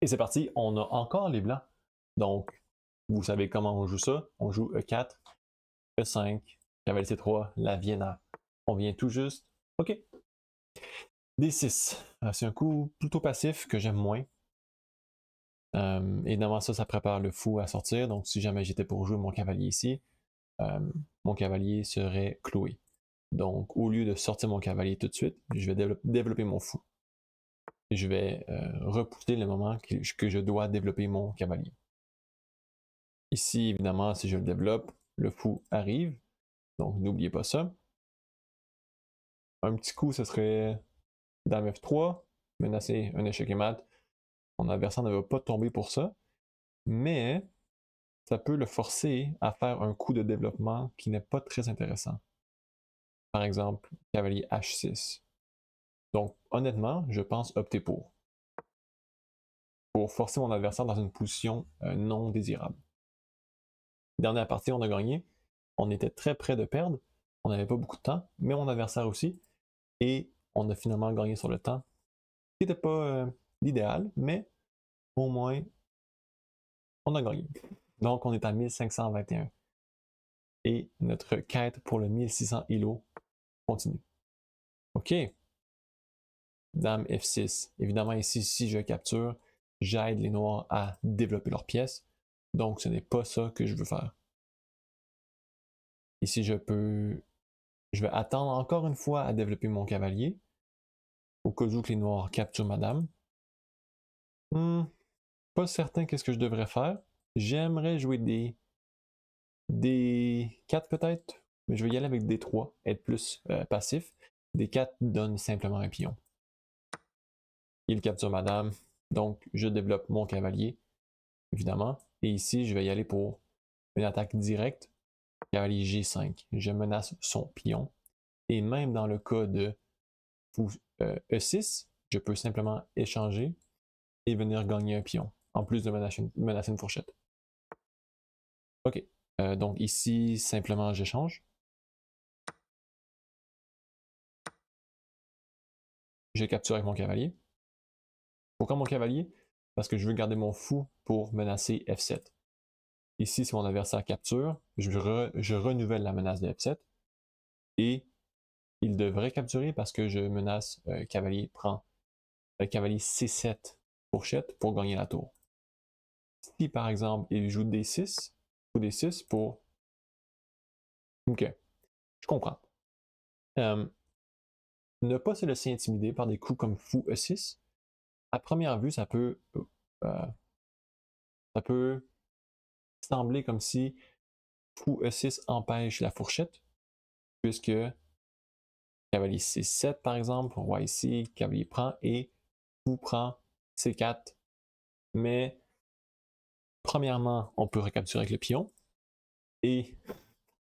Et c'est parti, on a encore les blancs. Donc, vous savez comment on joue ça. On joue E4, E5, cavalier C3, la Vienna. On vient tout juste. OK. D6. C'est un coup plutôt passif que j'aime moins. Évidemment, ça prépare le fou à sortir. Donc, si jamais j'étais pour jouer mon cavalier ici, mon cavalier serait cloué. Donc, au lieu de sortir mon cavalier tout de suite, je vais développer mon fou. Et je vais repousser le moment que je dois développer mon cavalier. Ici, évidemment, si je le développe, le fou arrive. Donc, n'oubliez pas ça. Un petit coup, ce serait Dame F3, menacer un échec et mat. Mon adversaire ne va pas tomber pour ça, mais ça peut le forcer à faire un coup de développement qui n'est pas très intéressant. Par exemple, cavalier H6. Donc, honnêtement, je pense opter pour forcer mon adversaire dans une position non désirable. Dernière partie, on a gagné. On était très près de perdre. On n'avait pas beaucoup de temps, mais mon adversaire aussi. Et on a finalement gagné sur le temps. Ce n'était pas l'idéal, mais au moins, on a gagné. Donc, on est à 1521. Et notre quête pour le 1600 îlots continue. OK. Dame F6. Évidemment, ici, si je capture, j'aide les noirs à développer leurs pièces. Donc, ce n'est pas ça que je veux faire. Ici, je vais attendre encore une fois à développer mon cavalier. Au cas où que les noirs capturent ma dame. Pas certain qu'est-ce que je devrais faire. J'aimerais jouer des 4 peut-être, mais je vais y aller avec des 3, être plus passif. Des 4 donnent simplement un pion. Il capture ma dame, donc je développe mon cavalier, évidemment. Et ici, je vais y aller pour une attaque directe. Cavalier G5. Je menace son pion. Et même dans le cas de fou E6, je peux simplement échanger et venir gagner un pion, en plus de menacer une fourchette. OK. Donc ici, simplement, j'échange. Je capture avec mon cavalier. Pourquoi mon cavalier? Parce que je veux garder mon fou pour menacer F7. Ici, si mon adversaire capture, je renouvelle la menace de F7. Et il devrait capturer parce que je menace cavalier prend cavalier C7 fourchette pour gagner la tour. Si par exemple il joue D6 ou D6 pour... Ok, je comprends. Ne pas se laisser intimider par des coups comme fou E6. À première vue, euh, ça peut sembler comme si fou E6 empêche la fourchette, puisque cavalier C7 par exemple, roi ici, cavalier prend et fou prend C4. Mais premièrement, on peut recapturer avec le pion. Et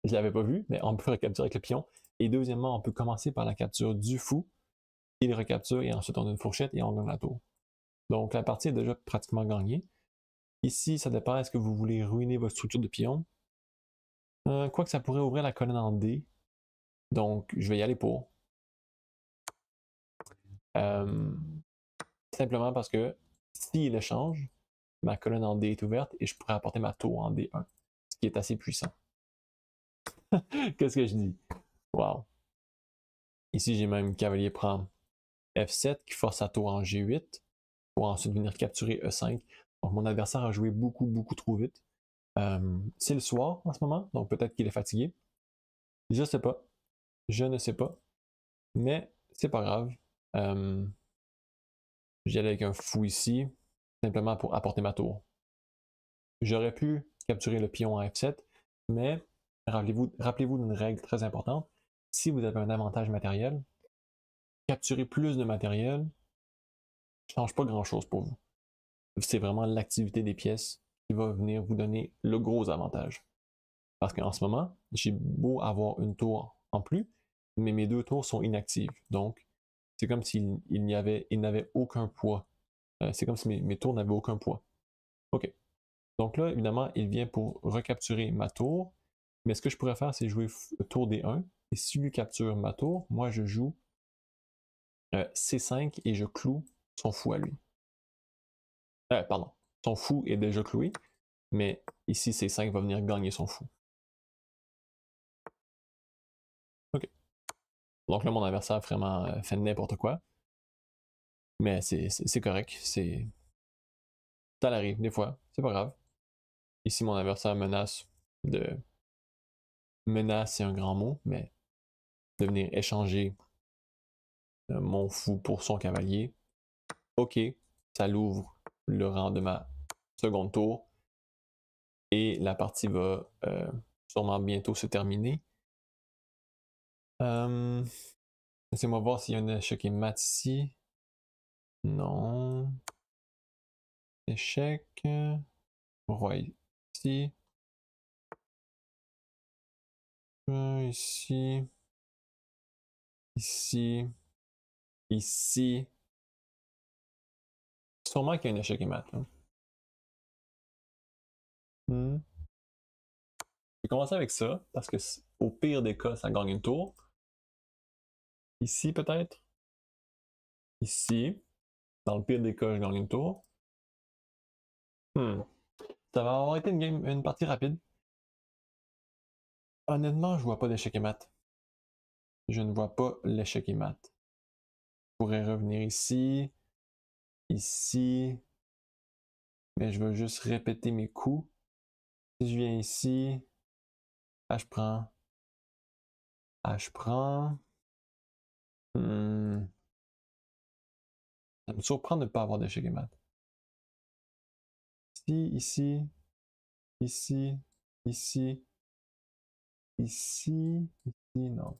je ne l'avais pas vu, mais on peut recapturer avec le pion. Et deuxièmement, on peut commencer par la capture du fou. Il recapture et ensuite on a une fourchette et on gagne la tour. Donc la partie est déjà pratiquement gagnée. Ici, ça dépend, est-ce que vous voulez ruiner votre structure de pion? Quoique ça pourrait ouvrir la colonne en D. Donc je vais y aller pour. Simplement parce que s'il échange, ma colonne en D est ouverte et je pourrais apporter ma tour en D1, ce qui est assez puissant. Qu'est-ce que je dis? Wow. Ici, j'ai même cavalier prend F7 qui force sa tour en G8 pour ensuite venir capturer E5. Donc mon adversaire a joué beaucoup trop vite. C'est le soir en ce moment, donc peut-être qu'il est fatigué. Je sais pas. Je ne sais pas. Mais c'est pas grave. J'y allais avec un fou ici, simplement pour apporter ma tour. J'aurais pu capturer le pion en F7, mais rappelez-vous d'une règle très importante. Si vous avez un avantage matériel, capturer plus de matériel ne change pas grand-chose pour vous. C'est vraiment l'activité des pièces qui va venir vous donner le gros avantage. Parce qu'en ce moment, j'ai beau avoir une tour en plus, mais mes 2 tours sont inactives. Donc, c'est comme s'il n'avait aucun poids. C'est comme si mes tours n'avaient aucun poids. OK. Donc là, évidemment, il vient pour recapturer ma tour. Mais ce que je pourrais faire, c'est jouer tour D1. Et si lui capture ma tour, moi je joue C5 et je cloue son fou à lui. Pardon. Son fou est déjà cloué, mais ici, C5 va venir gagner son fou. Ok. Donc là, mon adversaire a vraiment fait n'importe quoi. Mais c'est correct. Ça arrive des fois. C'est pas grave. Ici, mon adversaire menace de. Menace, c'est un grand mot, mais de venir échanger mon fou pour son cavalier. Ok, ça l'ouvre le rang de ma seconde tour. Et la partie va sûrement bientôt se terminer. Laissez-moi voir s'il y a un échec et mat ici. Non. Échec. Roi ici. Ici. Ici. Ici. Sûrement qu'il y a un échec et mat. Hein. Je vais commencer avec ça, parce que au pire des cas, ça gagne une tour. Ici, peut-être. Ici. Dans le pire des cas, je gagne une tour. Ça va avoir été une partie rapide. Honnêtement, je vois pas d'échec et mat. Je ne vois pas l'échec et mat. Je pourrais revenir ici. Ici. Mais je veux juste répéter mes coups. Si je viens ici. H prend. H prend. Ça me surprend de ne pas avoir d'échec et mat. Ici, ici, ici, ici, ici, non.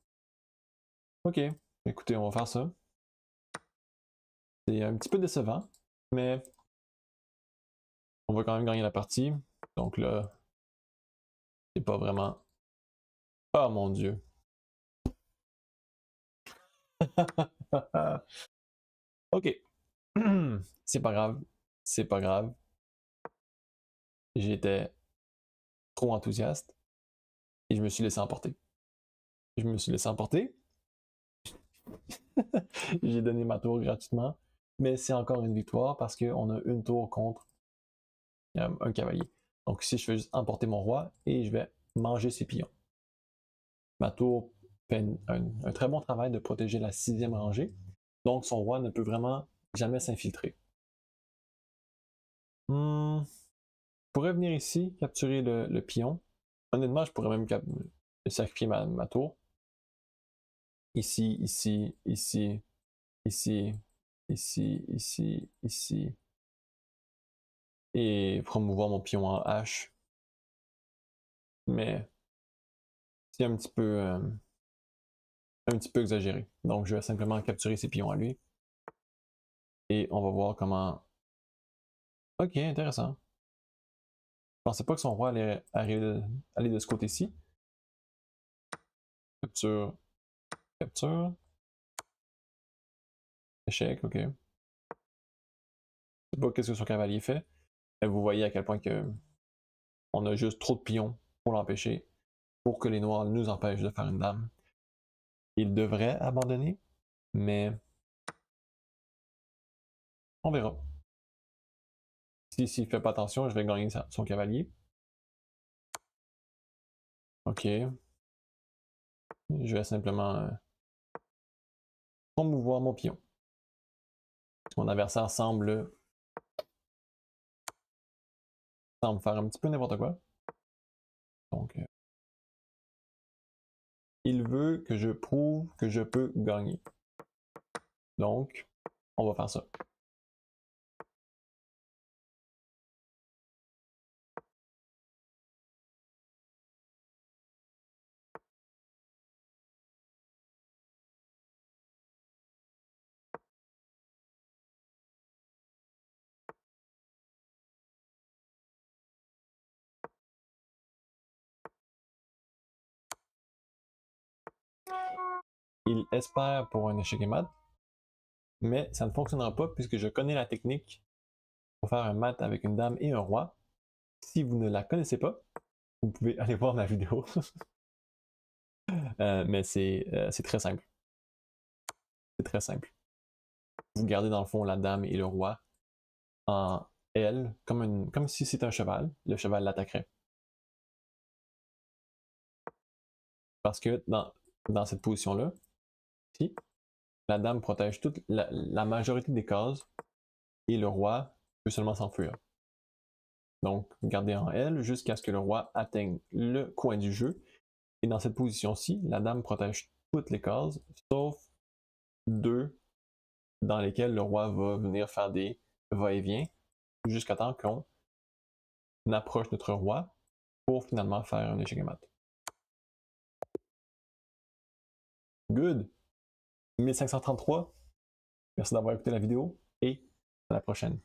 Ok, écoutez, on va faire ça. C'est un petit peu décevant, mais on va quand même gagner la partie. Donc là, c'est pas vraiment. Oh mon Dieu. Ok. C'est pas grave. C'est pas grave. J'étais trop enthousiaste et je me suis laissé emporter. Je me suis laissé emporter. J'ai donné ma tour gratuitement, mais c'est encore une victoire parce qu'on a une tour contre un cavalier. Donc ici, je fais juste emporter mon roi et je vais manger ses pions. Ma tour fait un très bon travail de protéger la 6e rangée, donc son roi ne peut vraiment jamais s'infiltrer. Je pourrais venir ici, capturer le pion. Honnêtement, je pourrais même sacrifier ma tour. Ici, ici, ici, ici, ici, ici, ici. Et promouvoir mon pion en H. Mais c'est un petit peu exagéré. Donc je vais simplement capturer ces pions à lui. Et on va voir comment. Ok, intéressant. Je pensais pas que son roi allait aller de ce côté-ci. Capture. Capture. Échec, ok. Je sais pas qu'est-ce que son cavalier fait. Mais vous voyez à quel point que on a juste trop de pions pour l'empêcher, pour que les noirs nous empêchent de faire une dame. Il devrait abandonner, mais on verra. S'il ne fait pas attention, je vais gagner son cavalier. Ok. Je vais simplement promouvoir mon pion. Mon adversaire semble faire un petit peu n'importe quoi. Donc, il veut que je prouve que je peux gagner. Donc, on va faire ça. Il espère pour un échec et mat, mais ça ne fonctionnera pas puisque je connais la technique pour faire un mat avec une dame et un roi. Si vous ne la connaissez pas, vous pouvez aller voir ma vidéo. Mais c'est très simple. C'est très simple. Vous gardez dans le fond la dame et le roi en L, comme si c'était un cheval, le cheval l'attaquerait. Parce que dans cette position-là, ici, la dame protège toute la majorité des cases et le roi peut seulement s'enfuir. Donc, gardez en L jusqu'à ce que le roi atteigne le coin du jeu. Et dans cette position-ci, la dame protège toutes les cases, sauf deux dans lesquelles le roi va venir faire des va-et-vient jusqu'à temps qu'on approche notre roi pour finalement faire un échec et mat. Good! 1533. Merci d'avoir écouté la vidéo et à la prochaine.